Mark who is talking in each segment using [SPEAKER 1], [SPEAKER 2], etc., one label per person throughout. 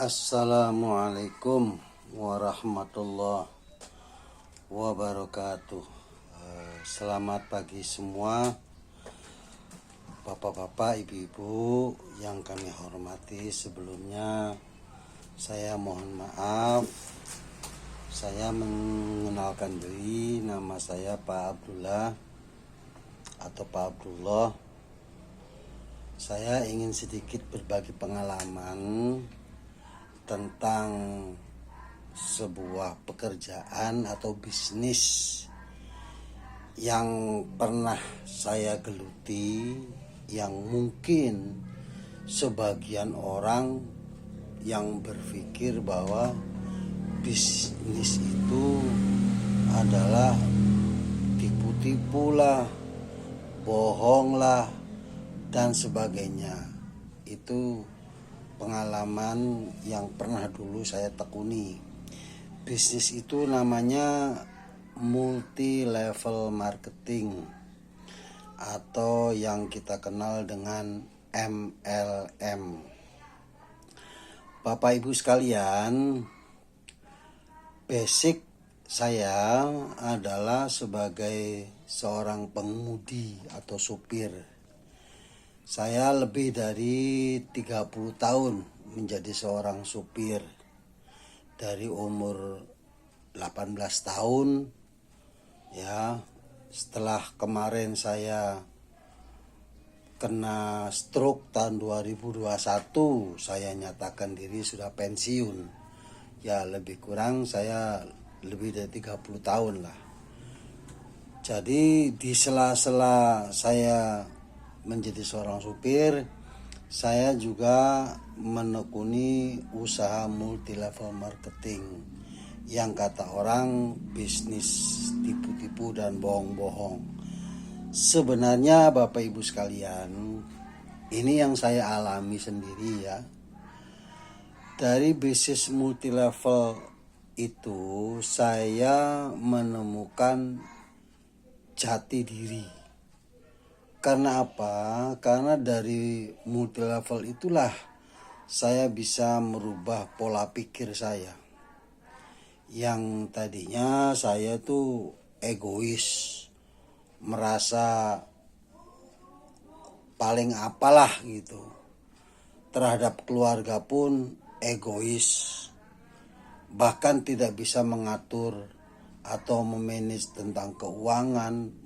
[SPEAKER 1] Assalamualaikum warahmatullahi wabarakatuh. Selamat pagi semua bapak-bapak, ibu-ibu yang kami hormati. Sebelumnya saya mohon maaf, saya mengenalkan diri, nama saya Pak Abdullah atau Pak Abdullah. Saya ingin sedikit berbagi pengalaman tentang sebuah pekerjaan atau bisnis yang pernah saya geluti, yang mungkin sebagian orang yang berpikir bahwa bisnis itu adalah tipu-tipu lah, bohong lah, dan sebagainya. Itu pengalaman yang pernah dulu saya tekuni. Bisnis itu namanya multi level marketing atau yang kita kenal dengan MLM. Bapak Ibu sekalian, basic saya adalah sebagai seorang pengemudi atau supir. Saya lebih dari 30 tahun menjadi seorang supir. Dari umur 18 tahun ya, setelah kemarin saya kena stroke tahun 2021, saya nyatakan diri sudah pensiun. Ya, lebih kurang saya lebih dari 30 tahun lah. Jadi di sela-sela saya menjadi seorang supir, saya juga menekuni usaha multi level marketing yang kata orang bisnis tipu-tipu dan bohong-bohong. Sebenarnya Bapak Ibu sekalian, ini yang saya alami sendiri ya. Dari bisnis multi level itu saya menemukan jati diri. Karena apa? Karena dari multi level itulah saya bisa merubah pola pikir saya. Yang tadinya saya tuh egois, merasa paling apalah gitu. Terhadap keluarga pun egois. Bahkan tidak bisa mengatur atau memanage tentang keuangan,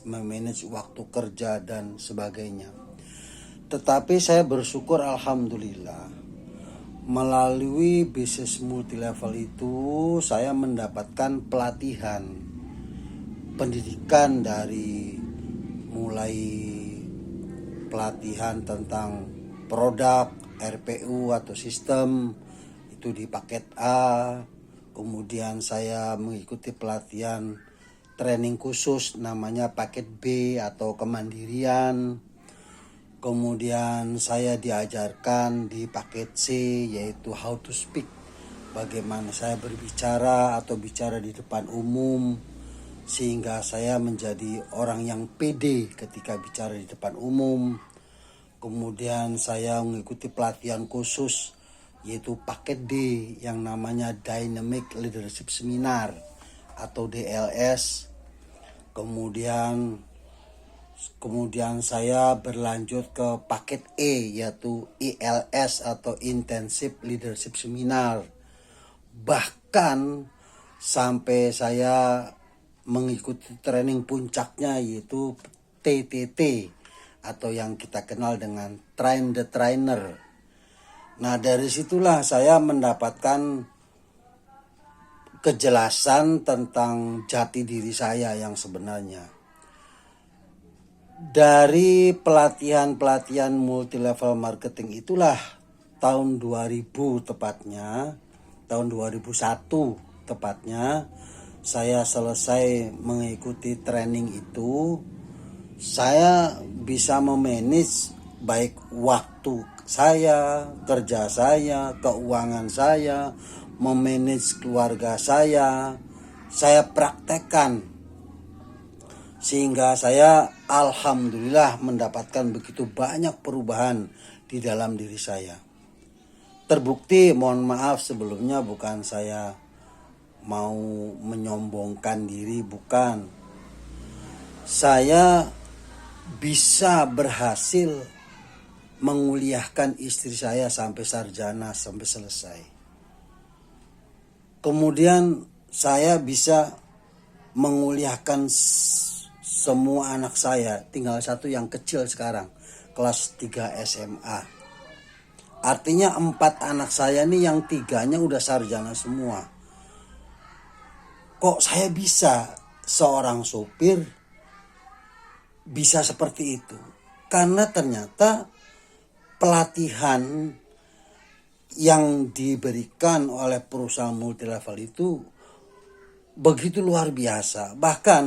[SPEAKER 1] memanage waktu kerja dan sebagainya. Tetapi saya bersyukur alhamdulillah, melalui bisnis multi level itu saya mendapatkan pelatihan, pendidikan dari mulai pelatihan tentang produk, RPU atau sistem itu di paket A. Kemudian saya mengikuti pelatihan training khusus namanya paket B atau kemandirian. Kemudian saya diajarkan di paket C yaitu how to speak. Bagaimana saya berbicara atau bicara di depan umum sehingga saya menjadi orang yang pede ketika bicara di depan umum. Kemudian saya mengikuti pelatihan khusus yaitu paket D yang namanya Dynamic Leadership Seminar atau DLS. Kemudian saya berlanjut ke paket E yaitu ILS atau Intensive Leadership Seminar. Bahkan sampai saya mengikuti training puncaknya yaitu TTT atau yang kita kenal dengan Train the Trainer. Nah, dari situlah saya mendapatkan kejelasan tentang jati diri saya yang sebenarnya. Dari pelatihan multi level marketing itulah tahun 2000 tepatnya, tahun 2001 tepatnya, saya selesai mengikuti training itu. Saya bisa memanage baik waktu saya, kerja saya, keuangan saya, memanage keluarga saya praktekkan. Sehingga saya alhamdulillah mendapatkan begitu banyak perubahan di dalam diri saya. Terbukti, mohon maaf sebelumnya, bukan saya mau menyombongkan diri, bukan. Saya bisa berhasil menguliahkan istri saya sampai sarjana, sampai selesai. Kemudian saya bisa menguliahkan semua anak saya, tinggal satu yang kecil sekarang, kelas 3 SMA. Artinya 4 anak saya nih yang 3-nya udah sarjana semua. Kok saya bisa, seorang sopir bisa seperti itu? Karena ternyata pelatihan yang diberikan oleh perusahaan multilevel itu begitu luar biasa. Bahkan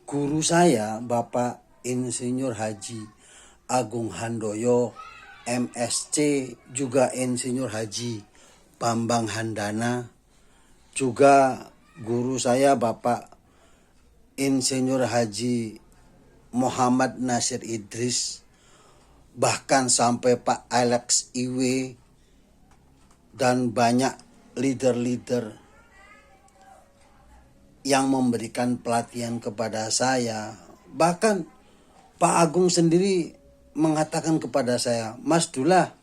[SPEAKER 1] guru saya, Bapak Insinyur Haji Agung Handoyo, MSc, juga Insinyur Haji Bambang Handana, juga guru saya Bapak Insinyur Haji Muhammad Nasir Idris, bahkan sampai Pak Alex Iwe, dan banyak leader-leader yang memberikan pelatihan kepada saya. Bahkan Pak Agung sendiri mengatakan kepada saya, Mas Dullah,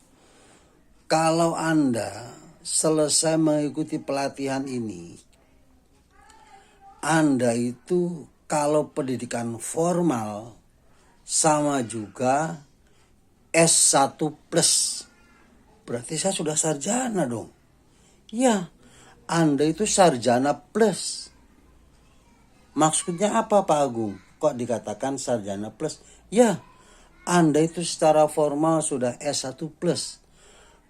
[SPEAKER 1] kalau Anda selesai mengikuti pelatihan ini, Anda itu kalau pendidikan formal sama juga S1 plus. Berarti saya sudah sarjana dong. Ya, Anda itu sarjana plus. Maksudnya apa Pak Agung? Kok dikatakan sarjana plus? Ya, Anda itu secara formal sudah S1 plus.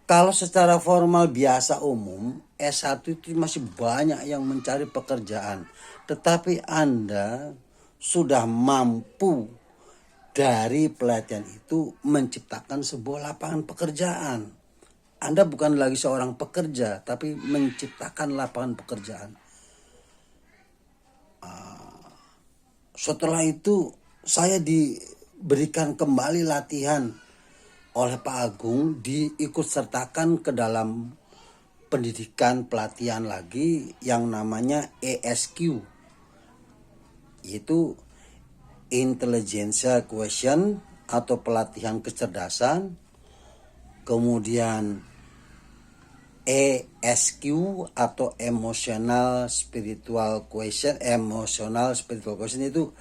[SPEAKER 1] Kalau secara formal biasa umum, S1 itu masih banyak yang mencari pekerjaan. Tetapi Anda sudah mampu dari pelatihan itu menciptakan sebuah lapangan pekerjaan. Anda bukan lagi seorang pekerja, tapi menciptakan lapangan pekerjaan. Setelah itu saya diberikan kembali latihan oleh Pak Agung, diikut sertakan ke dalam pendidikan pelatihan lagi yang namanya ESQ, yaitu Intelligence Question atau pelatihan kecerdasan. Kemudian ESQ atau Emotional Spiritual Question. Emotional Spiritual Question itu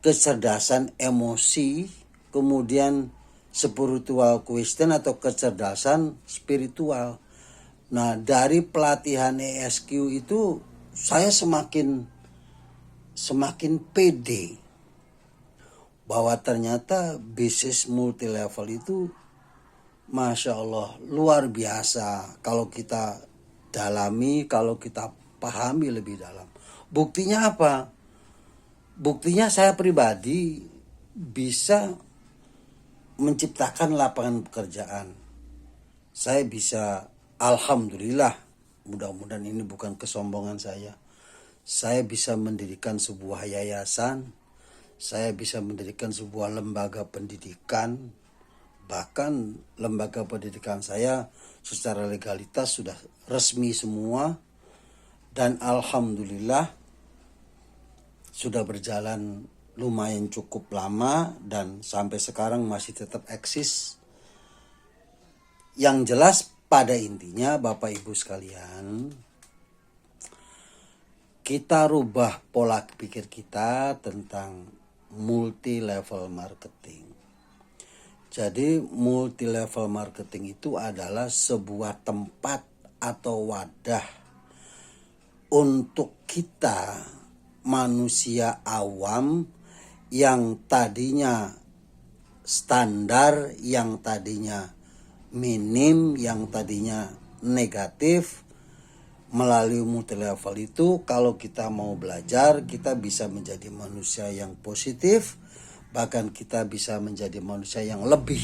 [SPEAKER 1] kecerdasan emosi. Kemudian Spiritual Question atau kecerdasan spiritual. Nah, dari pelatihan ESQ itu saya semakin pede bahwa ternyata bisnis multilevel itu Masya Allah luar biasa kalau kita dalami, kalau kita pahami lebih dalam. Buktinya apa? Buktinya saya pribadi bisa menciptakan lapangan pekerjaan. Saya bisa, alhamdulillah, mudah-mudahan ini bukan kesombongan saya. Saya bisa mendirikan sebuah yayasan, saya bisa mendirikan sebuah lembaga pendidikan. Bahkan lembaga pendidikan saya secara legalitas sudah resmi semua. Dan alhamdulillah sudah berjalan lumayan cukup lama dan sampai sekarang masih tetap eksis. Yang jelas pada intinya Bapak Ibu sekalian, kita rubah pola pikir kita tentang multi level marketing. Jadi multi level marketing itu adalah sebuah tempat atau wadah untuk kita manusia awam yang tadinya standar, yang tadinya minim, yang tadinya negatif. Melalui multi level itu kalau kita mau belajar, kita bisa menjadi manusia yang positif. Bahkan kita bisa menjadi manusia yang lebih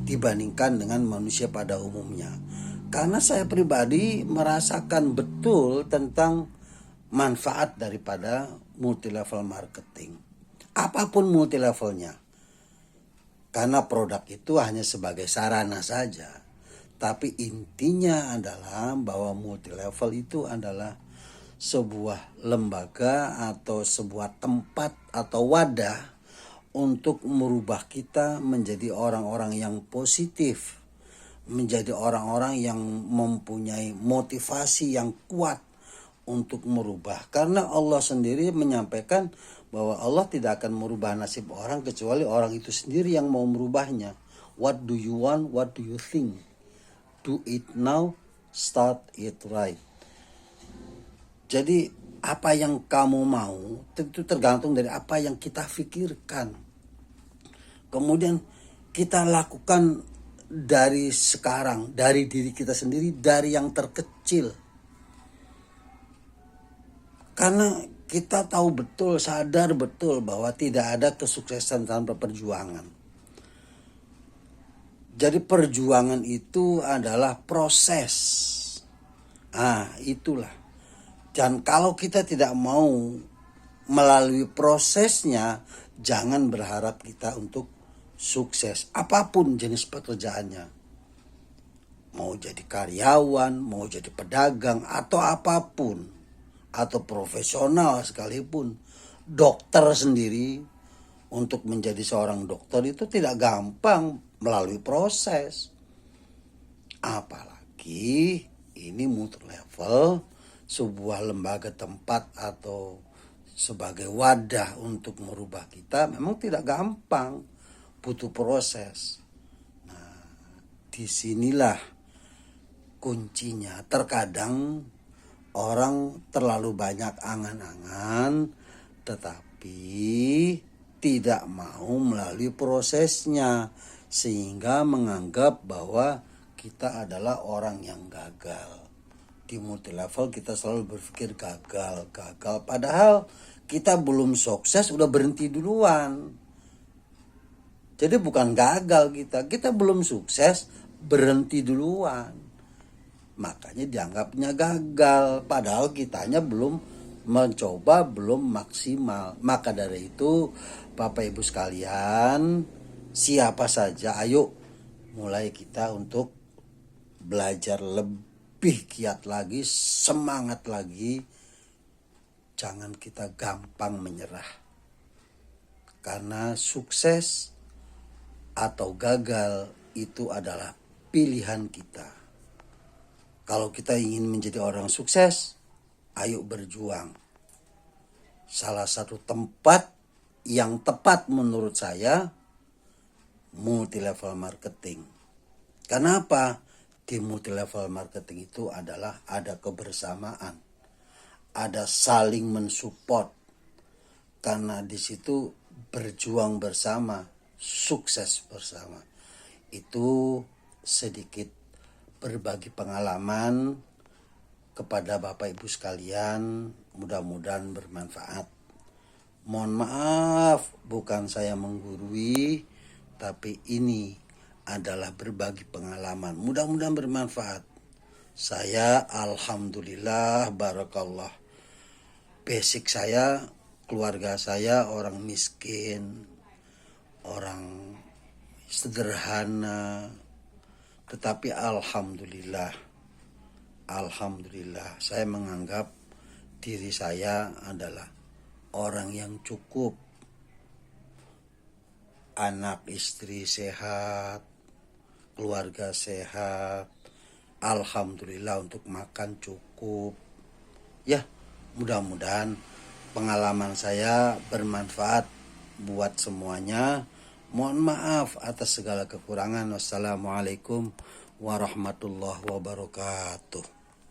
[SPEAKER 1] dibandingkan dengan manusia pada umumnya. Karena saya pribadi merasakan betul tentang manfaat daripada multi level marketing. Apapun multi levelnya. Karena produk itu hanya sebagai sarana saja. Tapi intinya adalah bahwa multi level itu adalah sebuah lembaga atau sebuah tempat atau wadah untuk merubah kita menjadi orang-orang yang positif, menjadi orang-orang yang mempunyai motivasi yang kuat untuk merubah. Karena Allah sendiri menyampaikan bahwa Allah tidak akan merubah nasib orang kecuali orang itu sendiri yang mau merubahnya. What do you want? What do you think? Do it now, start it right. Jadi apa yang kamu mau tentu tergantung dari apa yang kita pikirkan. Kemudian kita lakukan dari sekarang, dari diri kita sendiri, dari yang terkecil. Karena kita tahu betul, sadar betul bahwa tidak ada kesuksesan tanpa perjuangan. Jadi perjuangan itu adalah proses. Itulah. Dan kalau kita tidak mau melalui prosesnya, jangan berharap kita untuk sukses. Apapun jenis pekerjaannya. Mau jadi karyawan, mau jadi pedagang, atau apapun. Atau profesional sekalipun. Dokter sendiri, untuk menjadi seorang dokter itu tidak gampang melalui proses. Apalagi ini multi level, sebuah lembaga tempat atau sebagai wadah untuk merubah kita memang tidak gampang, butuh proses. Nah, disinilah kuncinya. Terkadang orang terlalu banyak angan-angan tetapi tidak mau melalui prosesnya, sehingga menganggap bahwa kita adalah orang yang gagal. Di multi level kita selalu berpikir gagal. Padahal kita belum sukses udah berhenti duluan. Jadi bukan gagal kita belum sukses berhenti duluan. Makanya dianggapnya gagal. Padahal kitanya belum mencoba, belum maksimal. Maka dari itu Bapak Ibu sekalian, siapa saja ayo mulai kita untuk belajar lebih giat lagi, semangat lagi. Jangan kita gampang menyerah. Karena sukses atau gagal itu adalah pilihan kita. Kalau kita ingin menjadi orang sukses, ayo berjuang. Salah satu tempat yang tepat menurut saya, multi level marketing. Kenapa? Di multi level marketing itu adalah ada kebersamaan, ada saling mensupport. Karena di situ berjuang bersama, sukses bersama. Itu sedikit berbagi pengalaman kepada Bapak Ibu sekalian, mudah-mudahan bermanfaat. Mohon maaf, bukan saya menggurui, tapi ini adalah berbagi pengalaman. Mudah-mudahan bermanfaat. Saya alhamdulillah, barakallah. Basic saya, keluarga saya orang miskin, orang sederhana. Tetapi alhamdulillah saya menganggap diri saya adalah orang yang cukup. Anak istri sehat, keluarga sehat, alhamdulillah untuk makan cukup. Ya, mudah-mudahan pengalaman saya bermanfaat buat semuanya. Mohon maaf atas segala kekurangan. Wassalamualaikum warahmatullahi wabarakatuh.